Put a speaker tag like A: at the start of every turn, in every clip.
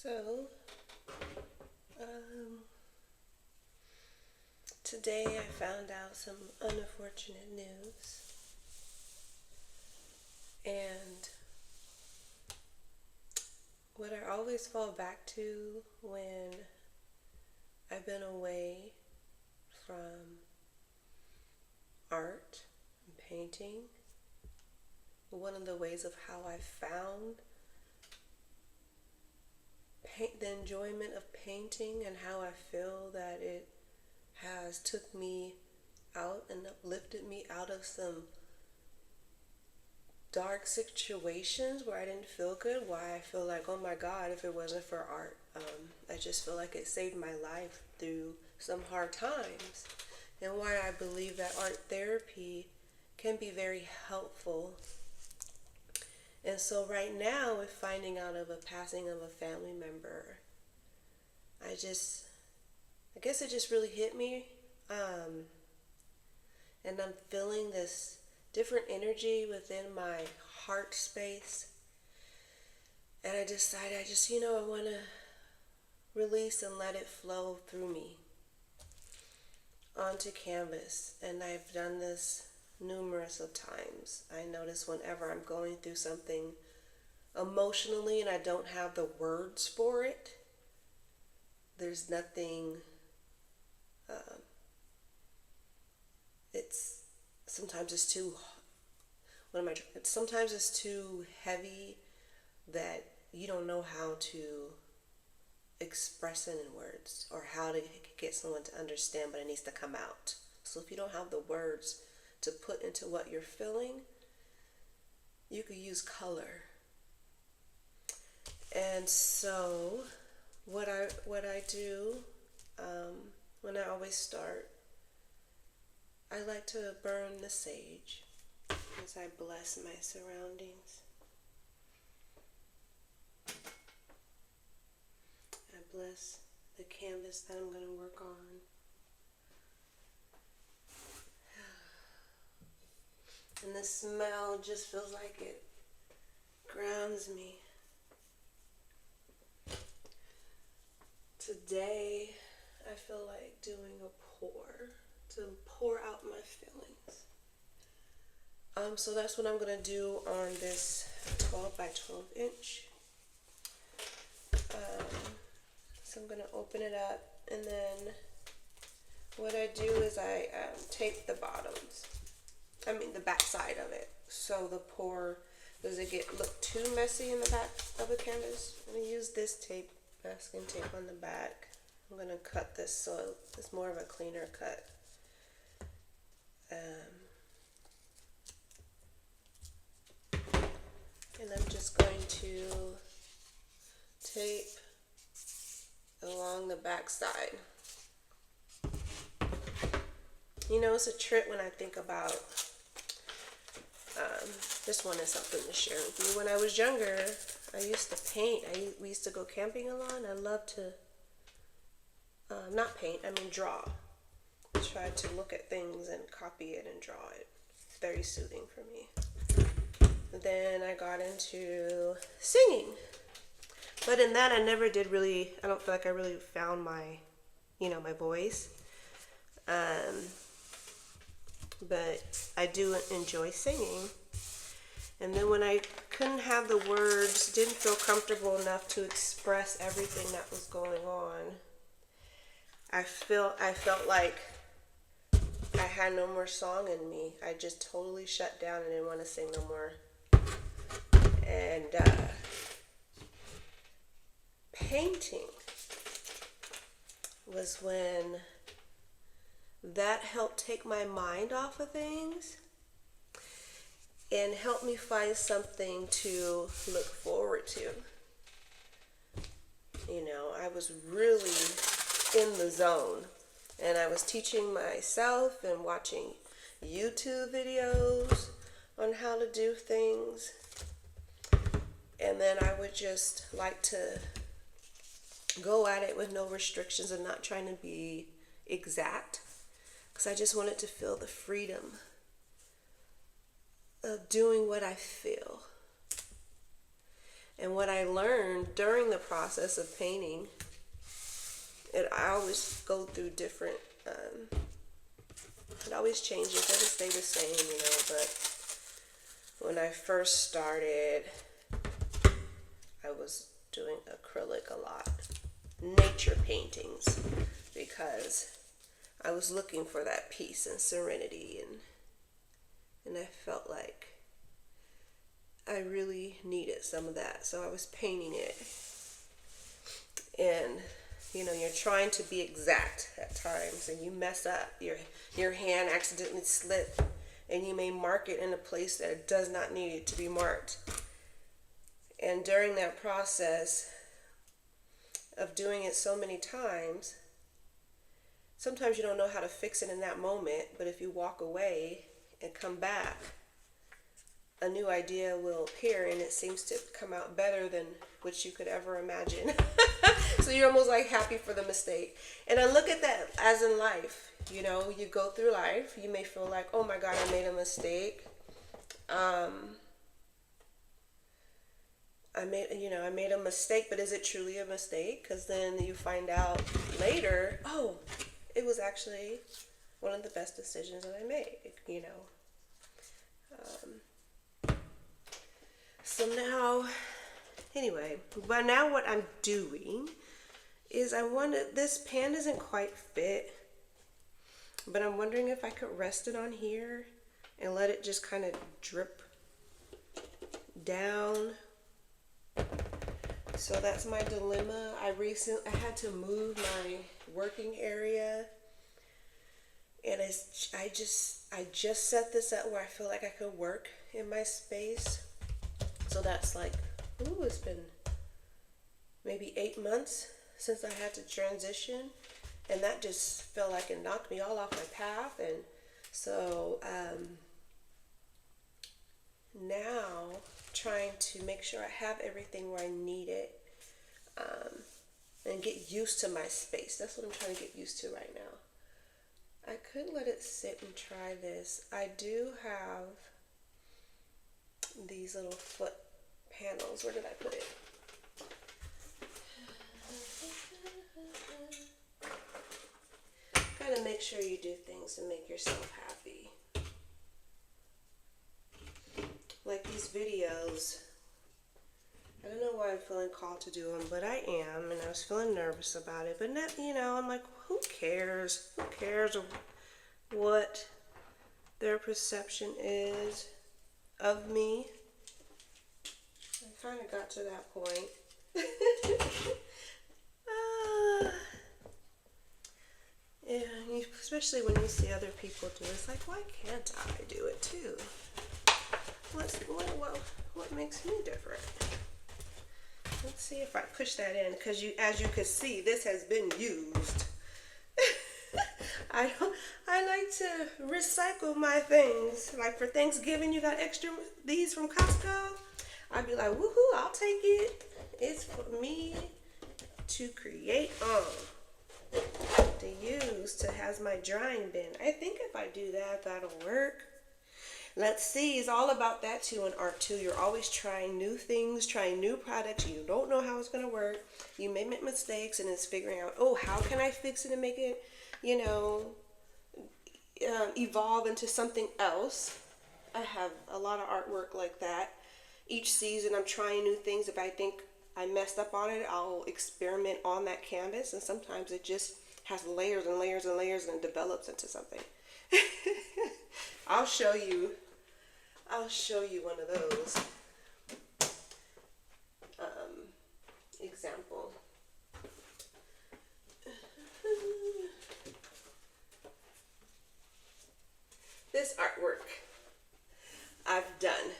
A: So, um, today I found out some unfortunate news, and what I always fall back to when I've been away from art and painting, one of the ways of how I found the enjoyment of painting and how I feel that it has took me out and uplifted me out of some dark situations where I didn't feel good. Why I feel like, oh my God, if it wasn't for art, I just feel like it saved my life through some hard times. And why I believe that art therapy can be very helpful. And so right now, with finding out of a passing of a family member, I guess it just really hit me. And I'm feeling this different energy within my heart space. And I decided I want to release and let it flow through me onto canvas. And I've done this numerous of times. I notice whenever I'm going through something emotionally and I don't have the words for it, there's nothing, sometimes it's too, sometimes it's too heavy that you don't know how to express it in words or how to get someone to understand, but it needs to come out. So if you don't have the words to put into what you're feeling, you could use color. And so what I do when I always start, I like to burn the sage as I bless my surroundings. I bless the canvas that I'm going to work on. And the smell just feels like it grounds me. Today, I feel like doing a pour to pour out my feelings. So that's what I'm going to do on this 12 by 12 inch. So I'm going to open it up, and then what I do is I tape the the back side of it, so the pour doesn't look too messy in the back of the canvas. I'm going to use this tape, masking tape on the back. I'm going to cut this so it's more of a cleaner cut. And I'm just going to tape along the back side. You know, it's a trip when I think about, this one is something to share with you. When I was younger, I used to paint. We used to go camping a lot, and I loved to, not paint, draw. I tried to look at things and copy it and draw it. It's very soothing for me. Then I got into singing. But in that, I don't feel like I really found my voice. But I do enjoy singing. And then when I couldn't have the words, didn't feel comfortable enough to express everything that was going on, I felt like I had no more song in me. I just totally shut down and didn't want to sing no more. And painting was when that helped take my mind off of things and help me find something to look forward to. I was really in the zone, and I was teaching myself and watching YouTube videos on how to do things. And then I would just like to go at it with no restrictions and not trying to be exact, because I just wanted to feel the freedom of doing what I feel. And what I learned during the process of painting, I always go through different, it always changes, it doesn't stay the same, but when I first started, I was doing acrylic a lot, nature paintings, because I was looking for that peace and serenity, and I felt like I really needed some of that. So I was painting it, and you're trying to be exact at times, and you mess up. Your hand accidentally slip, and you may mark it in a place that it does not need it to be marked. And during that process of doing it so many times, sometimes you don't know how to fix it in that moment, but if you walk away and come back, a new idea will appear, and it seems to come out better than what you could ever imagine. So you're almost like happy for the mistake. And I look at that as in life. You go through life, you may feel like, oh my God, I made a mistake. I made a mistake, but is it truly a mistake? Because then you find out later, oh, it was actually one of the best decisions that I made, So now, anyway, but now what I'm doing is this pan doesn't quite fit, but I'm wondering if I could rest it on here and let it just kind of drip down. So that's my dilemma. I had to move my working area, and I just set this up where I feel like I could work in my space. So that's like, it's been maybe 8 months since I had to transition, and that just felt like it knocked me all off my path. And so now trying to make sure I have everything where I need it, and get used to my space. That's what I'm trying to get used to right now. I could let it sit and try this. I do have these little foot panels. Where did I put it? Gotta make sure you do things to make yourself happy. Like these videos, I don't know why I'm feeling called to do them, but I am, and I was feeling nervous about it. But not, I'm like, who cares? Who cares of what their perception is of me? I kind of got to that point. Yeah, especially when you see other people do it, it's like, why can't I do it too? What makes me different? Let's see if I push that in, because as you can see, this has been used. I like to recycle my things. Like for Thanksgiving, you got extra these from Costco. I'd be like, woohoo, I'll take it. It's for me to create to use to has my drying bin. I think if I do that, that'll work. Let's see, it's all about that too in art too. You're always trying new things, trying new products. You don't know how it's going to work. You may make mistakes, and it's figuring out, how can I fix it and make it, evolve into something else. I have a lot of artwork like that. Each season I'm trying new things. If I think I messed up on it, I'll experiment on that canvas, and sometimes it just has layers and layers and layers, and it develops into something. I'll show you one of those example. This artwork I've done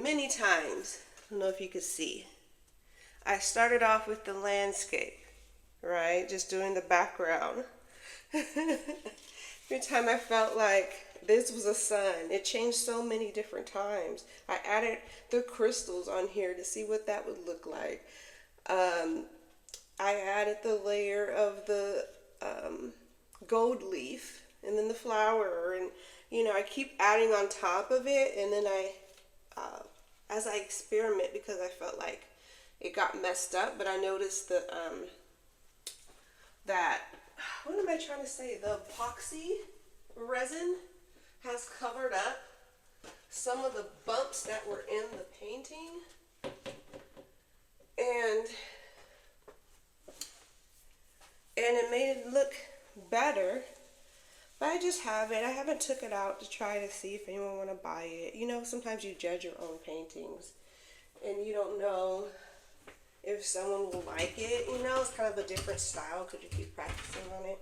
A: many times. I don't know if you could see. I started off with the landscape, right? Just doing the background. Every time I felt like this was a sun, it changed so many different times. I added the crystals on here to see what that would look like. I added the layer of the gold leaf, and then the flower, and I keep adding on top of it, and then I as I experiment, because I felt like it got messed up. But I noticed that, what am I trying to say? The epoxy resin has covered up some of the bumps that were in the painting, and it made it look better. But I just have it. I haven't took it out to try to see if anyone want to buy it. You know, sometimes you judge your own paintings and you don't know if someone will like it. You know, it's kind of a different style because you keep practicing on it.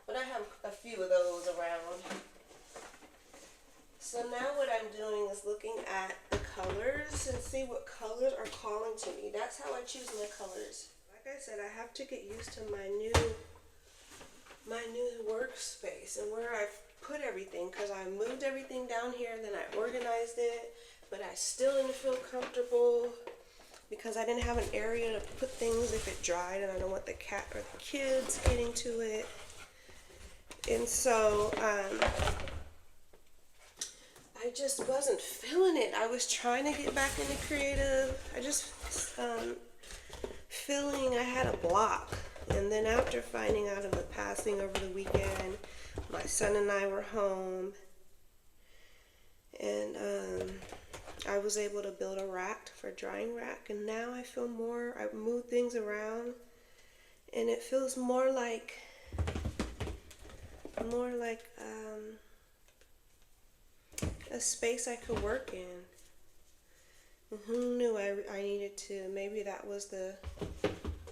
A: But I have a few of those around. So now what I'm doing is looking at the colors and see what colors are calling to me. That's how I choose my colors. Like I said, I have to get used to my new workspace and where I've put everything, because I moved everything down here and then I organized it, but I still didn't feel comfortable because I didn't have an area to put things if it dried, and I don't want the cat or the kids getting to it. And so I just wasn't feeling it. I was trying to get back into creative. I just feeling I had a block. And then after finding out of the passing over the weekend, my son and I were home, and I was able to build a rack for drying rack, and now I feel more, I move things around, and it feels more like a space I could work in. And who knew I needed to, maybe that was the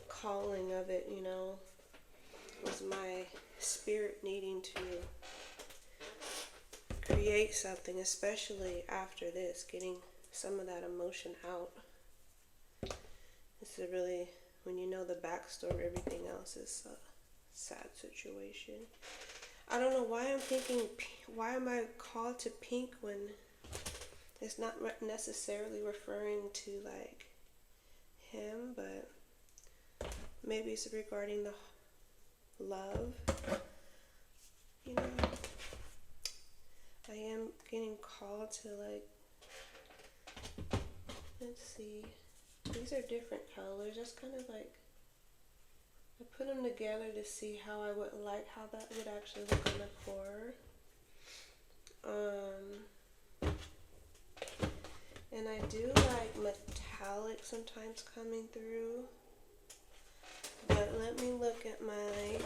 A: calling of it, you know, was my spirit needing to create something, especially after this, getting some of that emotion out. It's a really, when you know the backstory, everything else is a sad situation. I don't know why I'm thinking, why am I called to pink when it's not necessarily referring to like him, but maybe it's regarding the love. You know, I am getting called to, like, let's see, these are different colors. That's kind of like, I put them together to see how I would like, how that would actually look on the pour. And I do like metallic sometimes coming through. But let me look at my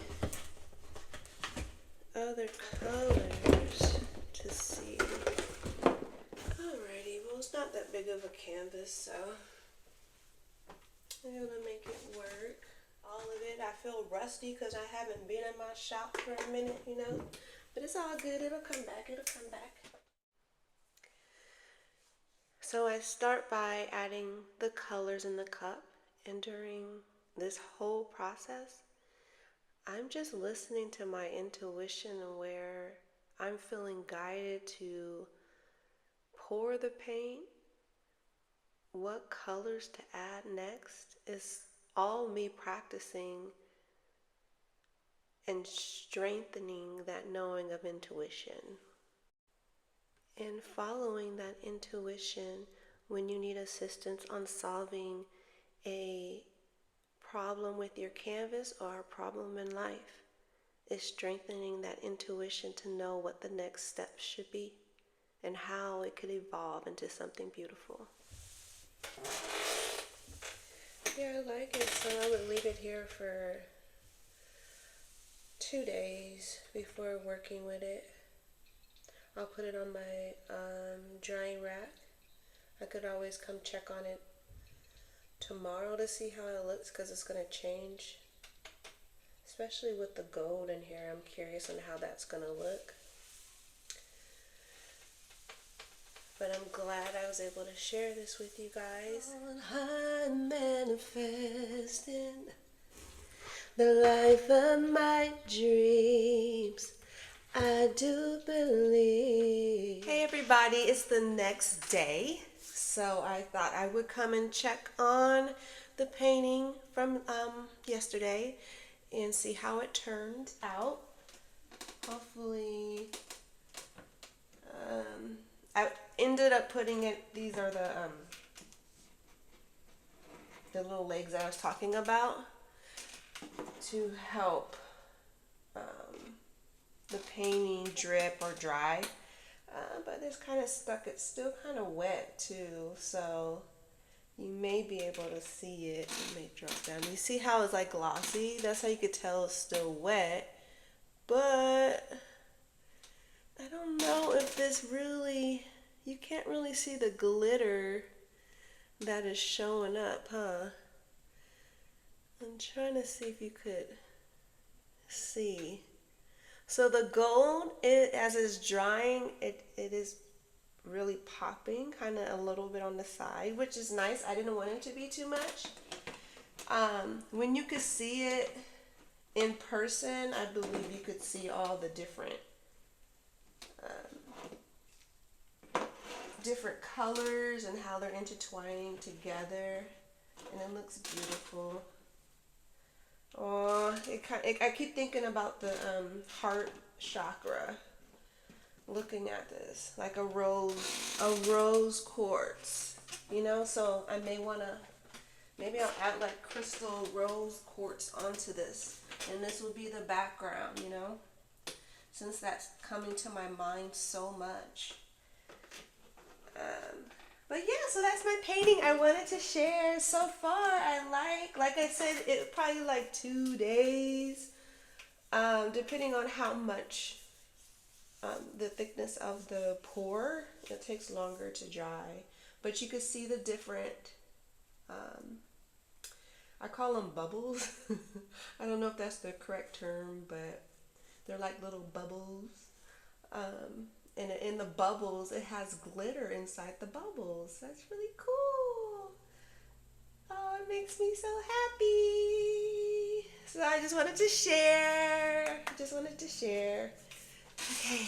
A: other colors to see. Alrighty, well, it's not that big of a canvas, so I'm gonna make it work. All of it. I feel rusty because I haven't been in my shop for a minute, you know. But it's all good. It'll come back. It'll come back. So I start by adding the colors in the cup, and during this whole process, I'm just listening to my intuition and where I'm feeling guided to pour the paint, what colors to add next. Is all me practicing and strengthening that knowing of intuition. And following that intuition when you need assistance on solving a problem with your canvas or a problem in life, is strengthening that intuition to know what the next steps should be and how it could evolve into something beautiful. Yeah, I like it, so I would leave it here for 2 days before working with it. I'll put it on my drying rack. I could always come check on it tomorrow to see how it looks, because it's going to change. Especially with the gold in here, I'm curious on how that's going to look. But I'm glad I was able to share this with you guys. I'm manifesting the life of my dreams. I do believe. Hey everybody, it's the next day. So I thought I would come and check on the painting from yesterday and see how it turned out. Hopefully I ended up putting it, these are the little legs I was talking about to help the painting drip or dry. But it's kind of stuck. It's still kind of wet too, so you may be able to see it. It may drop down. You see how it's like glossy? That's how you could tell it's still wet. But I don't know if this really, you can't really see the glitter that is showing up, huh? I'm trying to see if you could see. So the gold, as it's drying, it is really popping, kind of a little bit on the side, which is nice. I didn't want it to be too much. When you could see it in person, I believe you could see all the different colors and how they're intertwining together, and it looks beautiful. Oh, I keep thinking about the heart chakra. Looking at this, like a rose quartz, So I may wanna, maybe I'll add like crystal rose quartz onto this, and this will be the background, since that's coming to my mind so much. But yeah, so that's my painting I wanted to share. So far, I like I said, it probably like 2 days, depending on how much, the thickness of the pour. It takes longer to dry, but you can see the different, I call them bubbles. I don't know if that's the correct term, but they're like little bubbles. And in the bubbles, it has glitter inside the bubbles. That's really cool. Oh, it makes me so happy. So I just wanted to share. Okay.